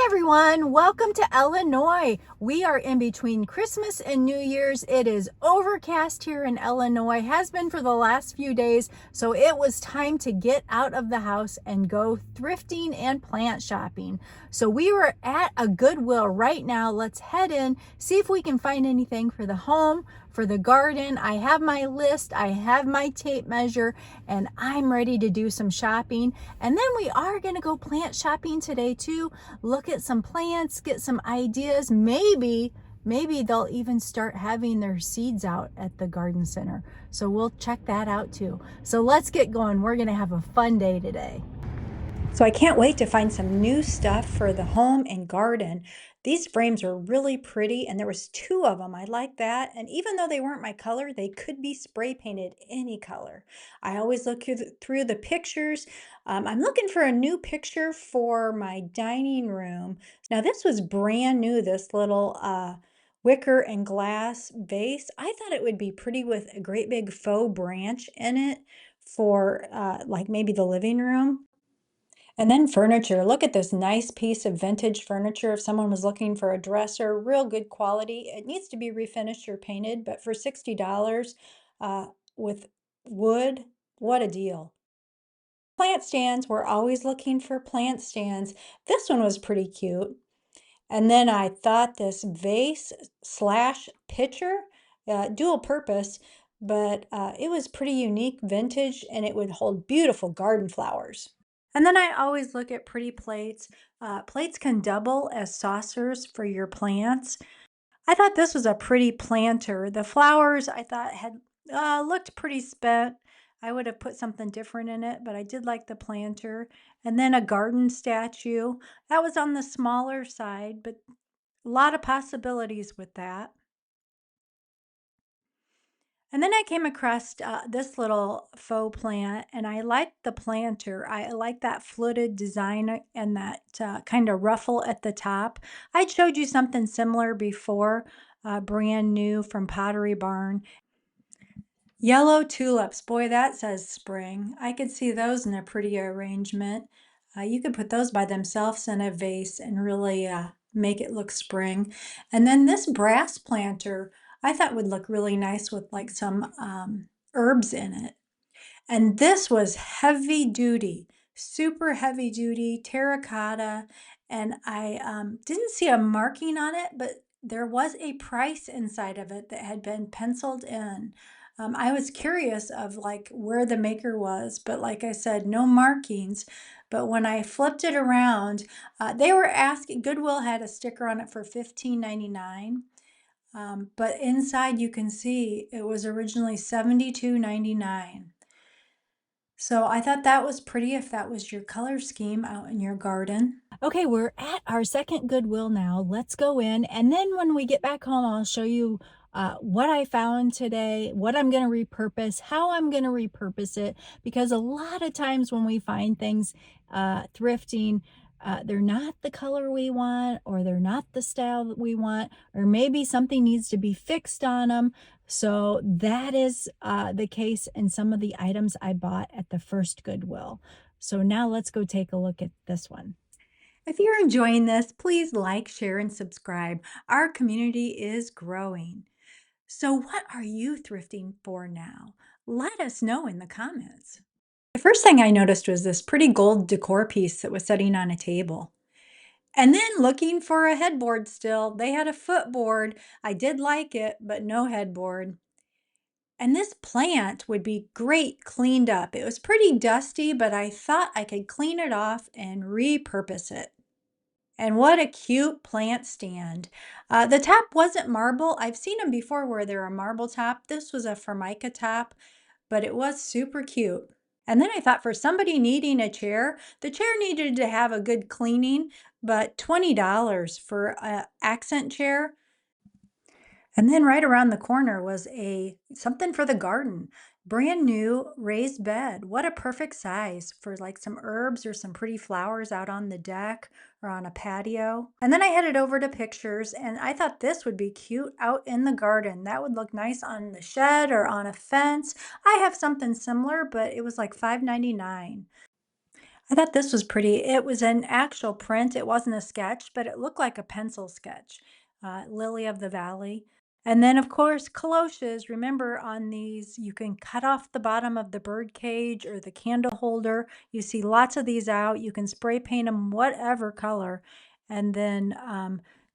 everyone, welcome to Illinois. We are in between Christmas and New Year's. It is overcast here in Illinois, has been for the last few days, so it was time to get out of the house and go thrifting and plant shopping. So we were at a Goodwill right now. Let's head in, see if we can find anything for the home, for the garden. I have my list, I have my tape measure, and I'm ready to do some shopping. And then we are going to go plant shopping today too. Look at some plants, get some ideas. Maybe they'll even start having their seeds out at the garden center. So we'll check that out too. So let's get going. We're going to have a fun day today. So I can't wait to find some new stuff for the home and garden. These frames are really pretty, and there was two of them. I like that. And even though they weren't my color, they could be spray painted any color. I always look through the pictures. I'm looking for a new picture for my dining room. Now this was brand new, this little wicker and glass vase. I thought it would be pretty with a great big faux branch in it for like maybe the living room. And then furniture. Look at this nice piece of vintage furniture. If someone was looking for a dresser, real good quality. It needs to be refinished or painted, but for $60 uh, with wood, what a deal. Plant stands, we're always looking for plant stands. This one was pretty cute. And then I thought this vase slash pitcher, dual purpose, but it was pretty unique, vintage, and it would hold beautiful garden flowers. And then I always look at pretty plates. Plates can double as saucers for your plants. I thought this was a pretty planter. The flowers I thought had looked pretty spent. I would have put something different in it, but I did like the planter. And then a garden statue. That was on the smaller side, but a lot of possibilities with that. And then I came across this little faux plant, and I liked the planter. I like that fluted design and that kind of ruffle at the top. I showed you something similar before, brand new from Pottery Barn. Yellow tulips, boy, that says spring. I could see those in a pretty arrangement. You could put those by themselves in a vase and really make it look spring. And then this brass planter, I thought would look really nice with like some herbs in it. And this was heavy duty, super heavy duty, terracotta. And I didn't see a marking on it, but there was a price inside of it that had been penciled in. I was curious of like where the maker was, but like I said, no markings. But when I flipped it around, they were asking, Goodwill had a sticker on it for $15.99. But inside you can see it was originally $72.99. So I thought that was pretty if that was your color scheme out in your garden. Okay, we're at our second Goodwill now. Let's go in. And then when we get back home, I'll show you what I found today, what I'm going to repurpose, how I'm going to repurpose it. Because a lot of times when we find things thrifting, they're not the color we want, or they're not the style that we want, or maybe something needs to be fixed on them. So that is the case in some of the items I bought at the first Goodwill. So now let's go take a look at this one. If you're enjoying this, please like, share, and subscribe. Our community is growing. So what are you thrifting for now? Let us know in the comments. The first thing I noticed was this pretty gold decor piece that was sitting on a table. And then looking for a headboard still, they had a footboard. I did like it, but no headboard. And this plant would be great cleaned up. It was pretty dusty, but I thought I could clean it off and repurpose it. And what a cute plant stand. The top wasn't marble. I've seen them before where they're a marble top. This was a Formica top, but it was super cute. And then I thought for somebody needing a chair, the chair needed to have a good cleaning, but $20 for an accent chair. And then right around the corner was something for the garden. Brand new raised bed. What a perfect size for like some herbs or some pretty flowers out on the deck or on a patio. And then I headed over to pictures, and I thought this would be cute out in the garden. That would look nice on the shed or on a fence. I have something similar, but it was like $5.99. I thought this was pretty. It was an actual print. It wasn't a sketch, but it looked like a pencil sketch. Lily of the Valley. And then, of course, cloches. Remember, on these, you can cut off the bottom of the bird cage or the candle holder. You see lots of these out. You can spray paint them whatever color, and then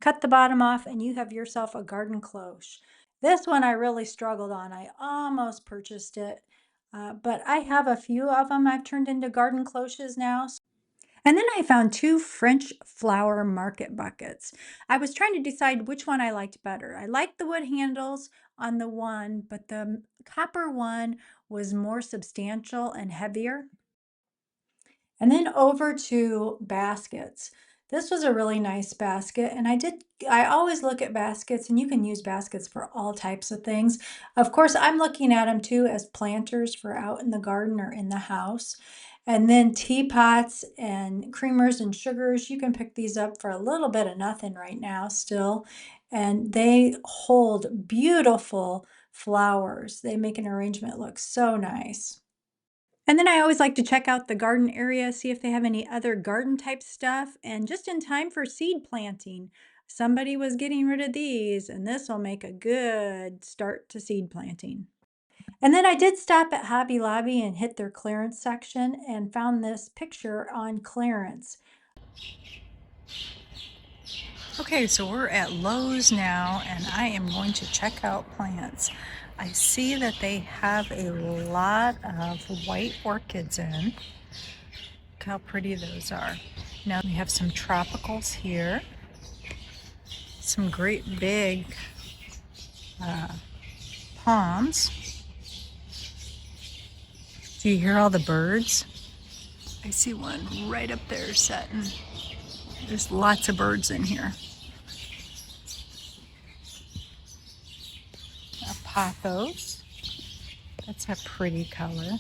cut the bottom off, and you have yourself a garden cloche. This one I really struggled on. I almost purchased it, but I have a few of them I've turned into garden cloches now. And then I found two French flower market buckets. I was trying to decide which one I liked better. I liked the wood handles on the one, but the copper one was more substantial and heavier. And then over to baskets. This was a really nice basket, and I always look at baskets, and you can use baskets for all types of things. Of course, I'm looking at them too as planters for out in the garden or in the house. And then teapots and creamers and sugars, you can pick these up for a little bit of nothing right now still. And they hold beautiful flowers. They make an arrangement look so nice. And then I always like to check out the garden area, see if they have any other garden type stuff, and just in time for seed planting. Somebody was getting rid of these, and this will make a good start to seed planting. And then I did stop at Hobby Lobby and hit their clearance section and found this picture on clearance. Okay, so we're at Lowe's now, and I am going to check out plants. I see that they have a lot of white orchids in. Look how pretty those are. Now we have some tropicals here. Some great big palms. Do you hear all the birds? I see one right up there, Satin. There's lots of birds in here. A pothos. That's a pretty color.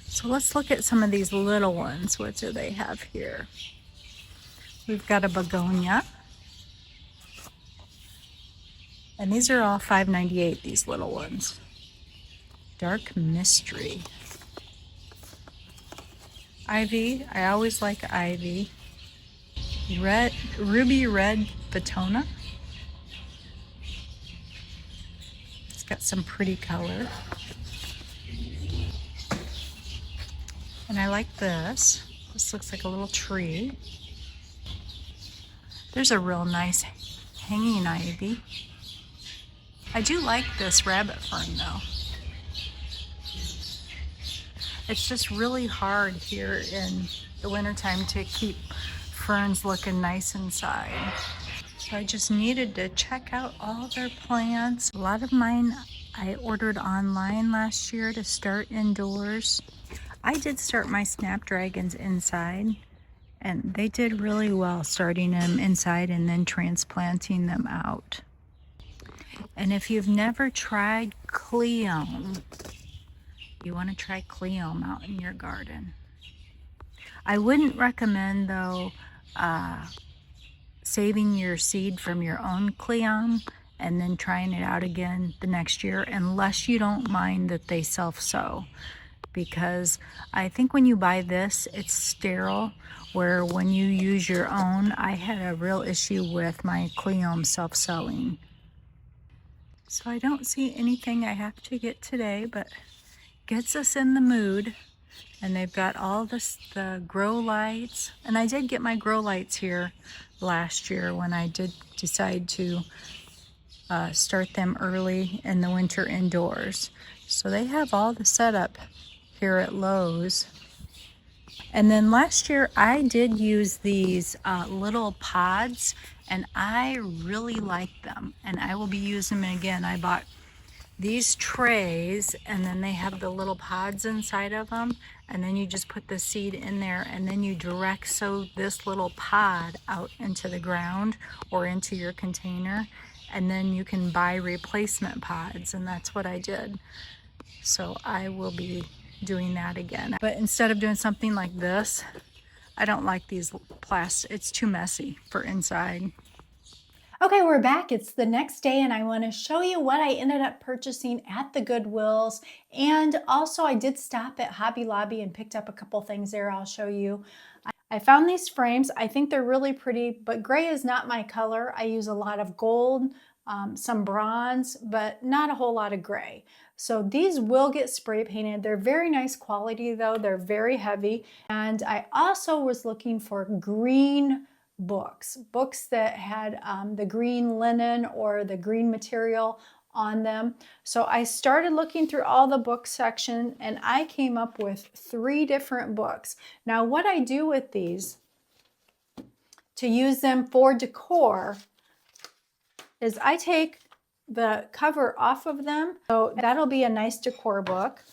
So let's look at some of these little ones. What do they have here? We've got a begonia. And these are all $5.98, these little ones. Dark mystery. Ivy, I always like ivy. Red, ruby red Fatona. It's got some pretty color. And I like this. This looks like a little tree. There's a real nice hanging ivy. I do like this rabbit fern though. It's just really hard here in the wintertime to keep ferns looking nice inside. So I just needed to check out all their plants. A lot of mine I ordered online last year to start indoors. I did start my snapdragons inside, and they did really well starting them inside and then transplanting them out. And if you've never tried Cleome, you want to try Cleome out in your garden. I wouldn't recommend though saving your seed from your own Cleome and then trying it out again the next year unless you don't mind that they self-sow, because I think when you buy this it's sterile, where when you use your own, I had a real issue with my Cleome self-sowing. So I don't see anything I have to get today, but gets us in the mood. And they've got all this, the grow lights. And I did get my grow lights here last year when I did decide to start them early in the winter indoors. So they have all the setup here at Lowe's. And then last year I did use these little pods, and I really like them, and I will be using them again. I bought these trays, and then they have the little pods inside of them, and then you just put the seed in there, and then you direct sow this little pod out into the ground or into your container, and then you can buy replacement pods, and that's what I did. So I will be doing that again, but instead of doing something like this, I don't like these plastic, it's too messy for inside. Okay, we're back. It's the next day and I want to show you what I ended up purchasing at the Goodwills. And also I did stop at Hobby Lobby and picked up a couple things there I'll show you. I found these frames. I think they're really pretty, but gray is not my color. I use a lot of gold, some bronze, but not a whole lot of gray. So these will get spray painted. They're very nice quality though. They're very heavy. And I also was looking for green books that had the green linen or the green material on them. So I started looking through all the book section and I came up with 3 different books. Now what I do with these to use them for decor is I take the cover off of them. So that'll be a nice decor book.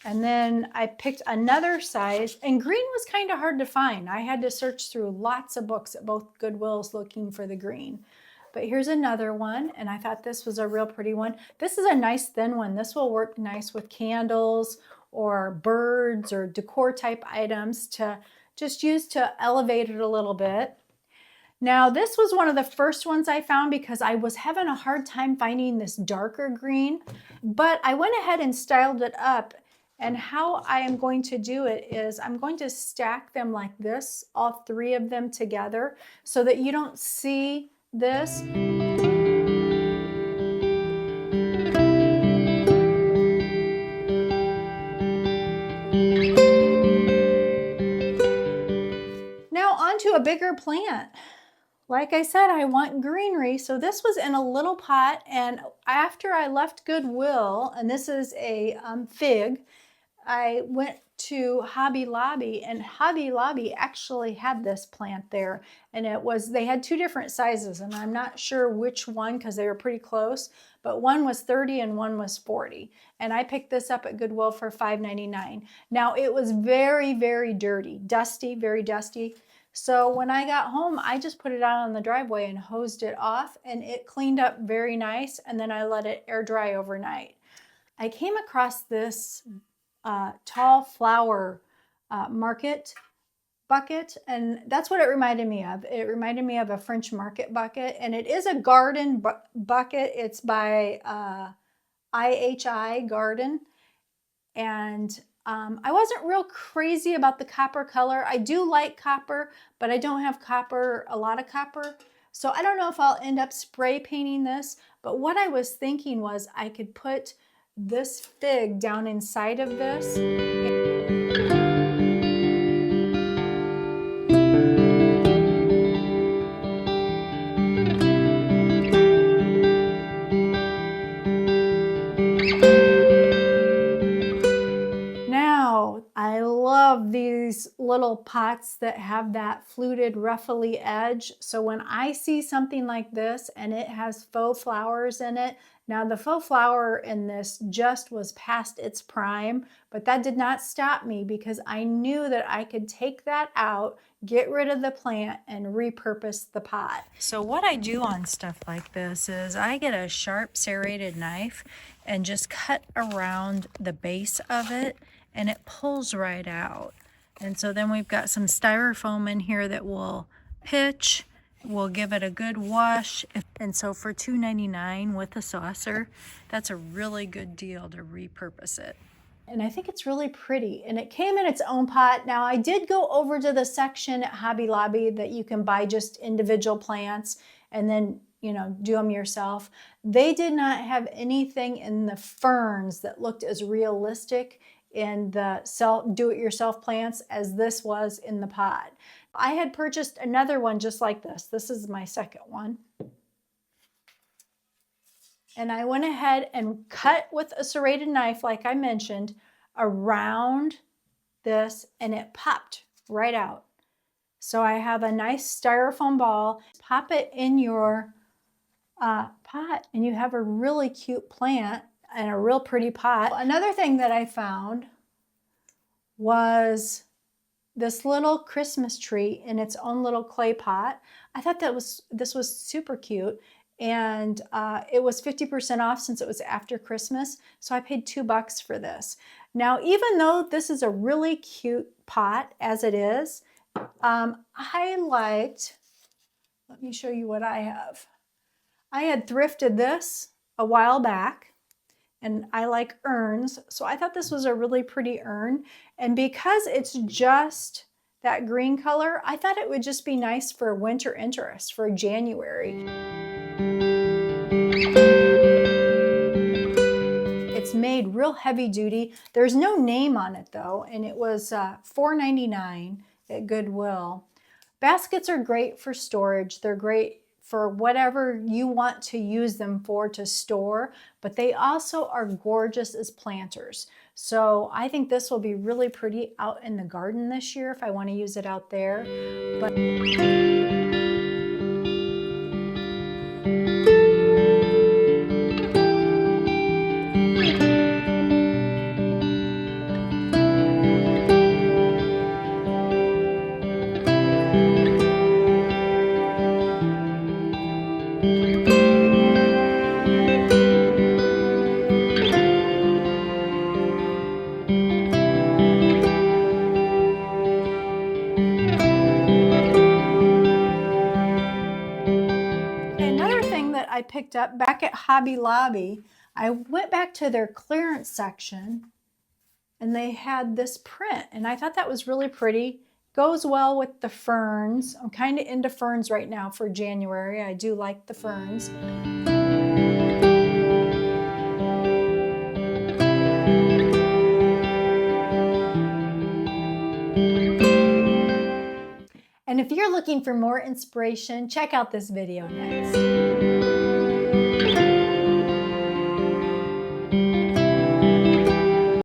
And then I picked another size, and green was kind of hard to find. I had to search through lots of books at both Goodwills looking for the green. But here's another one, and I thought this was a real pretty one. This is a nice thin one. This will work nice with candles or birds or decor type items to just use to elevate it a little bit. Now this was one of the first ones I found because I was having a hard time finding this darker green, but I went ahead and styled it up. And how I am going to do it is I'm going to stack them like this, all 3 of them together, so that you don't see this. Now onto a bigger plant. Like I said, I want greenery, so this was in a little pot, and after I left Goodwill, and this is a fig, I went to Hobby Lobby, and Hobby Lobby actually had this plant there, and they had 2 different sizes, and I'm not sure which one because they were pretty close, but one was 30 and one was 40, and I picked this up at Goodwill for $5.99. Now it was very, very dirty, dusty, very dusty. So when I got home, I just put it out on the driveway and hosed it off, and it cleaned up very nice, and then I let it air dry overnight. I came across this tall flower market bucket, and that's what it reminded me of. It reminded me of a French market bucket, and it is a garden bucket. It's by IHI Garden, and I wasn't real crazy about the copper color. I do like copper, but I don't have a lot of copper. So I don't know if I'll end up spray painting this, but what I was thinking was I could put this fig down inside of this. Now, I love these little pots that have that fluted ruffly edge. So when I see something like this and it has faux flowers in it, now the faux flower in this just was past its prime, but that did not stop me because I knew that I could take that out, get rid of the plant, and repurpose the pot. So what I do on stuff like this is I get a sharp serrated knife and just cut around the base of it, and it pulls right out. And so then we've got some styrofoam in here that will pitch. We'll give it a good wash. And so for $2.99 with a saucer, that's a really good deal to repurpose it. And I think it's really pretty. And it came in its own pot. Now I did go over to the section at Hobby Lobby that you can buy just individual plants and then, you know, do them yourself. They did not have anything in the ferns that looked as realistic in the do-it-yourself plants as this was in the pot. I had purchased another one just like this. This is my second one. And I went ahead and cut with a serrated knife, like I mentioned, around this, and it popped right out. So I have a nice styrofoam ball. Pop it in your pot, and you have a really cute plant and a real pretty pot. Another thing that I found was this little Christmas tree in its own little clay pot. I thought this was super cute, and it was 50% off since it was after Christmas, so I paid $2 for this. Now, even though this is a really cute pot as it is, I liked, let me show you what I have. I had thrifted this a while back, and I like urns, so I thought this was a really pretty urn. And because it's just that green color, I thought it would just be nice for winter interest for January. It's made real heavy duty. There's no name on it though, and it was $4.99 at Goodwill. Baskets are great for storage. They're great for whatever you want to use them for to store, but they also are gorgeous as planters. So I think this will be really pretty out in the garden this year if I want to use it out there. But I picked up back at Hobby Lobby, I went back to their clearance section and they had this print and I thought that was really pretty. Goes well with the ferns. I'm kind of into ferns right now for January. I do like the ferns. And if you're looking for more inspiration, check out this video next.